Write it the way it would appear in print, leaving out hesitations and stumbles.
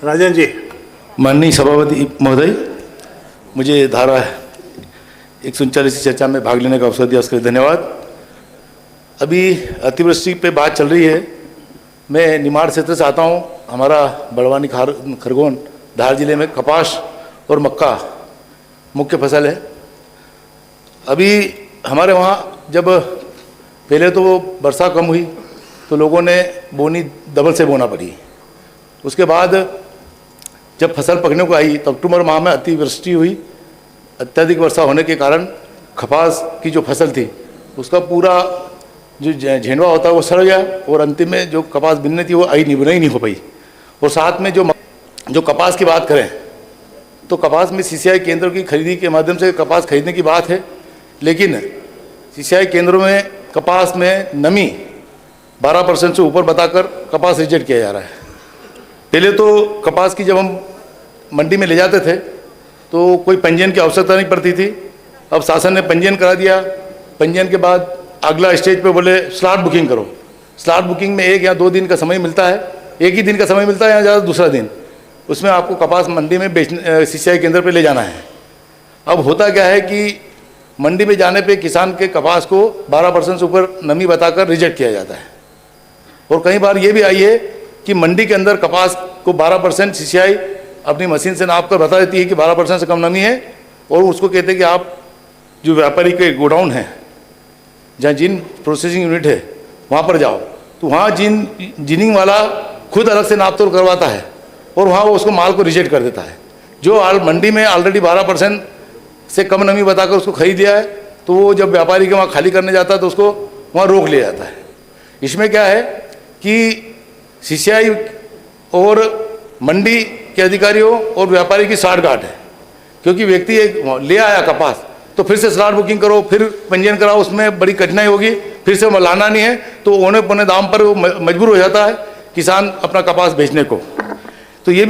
राजन जी। माननीय सभापति महोदय, मुझे धारा 139 की चर्चा में भाग लेने का अवसर दिया उसके लिए धन्यवाद। अभी अतिवृष्टि पे बात चल रही है। मैं निमाड़ क्षेत्र से आता हूँ। हमारा बड़वानी खरगोन धार जिले में कपास और मक्का मुख्य फसल है। अभी हमारे वहाँ जब पहले तो वर्षा कम हुई तो लोगों ने बोनी डबल से बोना पड़ी। उसके बाद जब फसल पकने को आई तो अक्टूबर माह में अतिवृष्टि हुई। अत्यधिक वर्षा होने के कारण कपास की जो फसल थी उसका पूरा जो झेंडवा होता है वो सड़ गया और अंतिम में जो कपास बिनने थी वो बुनाई नहीं हो पाई। और साथ में जो कपास की बात करें तो कपास में सीसीआई केंद्रों की खरीदी के माध्यम से कपास खरीदने की बात है, लेकिन सीसीआई केंद्रों में कपास में नमी 12% से ऊपर बताकर कपास रिजेक्ट किया जा रहा है। पहले तो कपास की जब हम मंडी में ले जाते थे तो कोई पंजीयन की आवश्यकता नहीं पड़ती थी। अब शासन ने पंजीयन करा दिया। पंजीयन के बाद अगला स्टेज पे बोले स्लॉट बुकिंग करो। स्लॉट बुकिंग में 1 या 2 दिन का समय मिलता है, एक ही दिन का समय मिलता है या ज़्यादा दूसरा दिन, उसमें आपको कपास मंडी में बेचने सीसीआई केंद्र पे ले जाना है। अब होता क्या है कि मंडी में जाने पे किसान के कपास को 12% से ऊपर नमी बताकर रिजेक्ट किया जाता है। और कई बार ये भी आई है कि मंडी के अंदर कपास को 12% सीसीआई अपनी मशीन से नाप कर बता देती है कि 12% से कम नमी है, और उसको कहते हैं कि आप जो व्यापारी के गोडाउन है जहाँ जिन प्रोसेसिंग यूनिट है वहाँ पर जाओ, तो वहाँ जिनिंग वाला खुद अलग से नाप तोल करवाता है और वहाँ वो उसको माल को रिजेक्ट कर देता है। जो मंडी में ऑलरेडी 12% से कम नमी बताकर उसको खरीद लिया है, तो वो जब व्यापारी के वहाँ खाली करने जाता है तो उसको वहाँ रोक लिया जाता है। इसमें क्या है कि सीसीआई और मंडी के अधिकारियों और व्यापारी की साठगांठ है, क्योंकि व्यक्ति एक ले आया कपास तो फिर से स्लॉट बुकिंग करो, फिर पंजीयन कराओ, उसमें बड़ी कठिनाई होगी, फिर से लाना नहीं है तो औने पौने दाम पर मजबूर हो जाता है किसान अपना कपास बेचने को। तो ये भी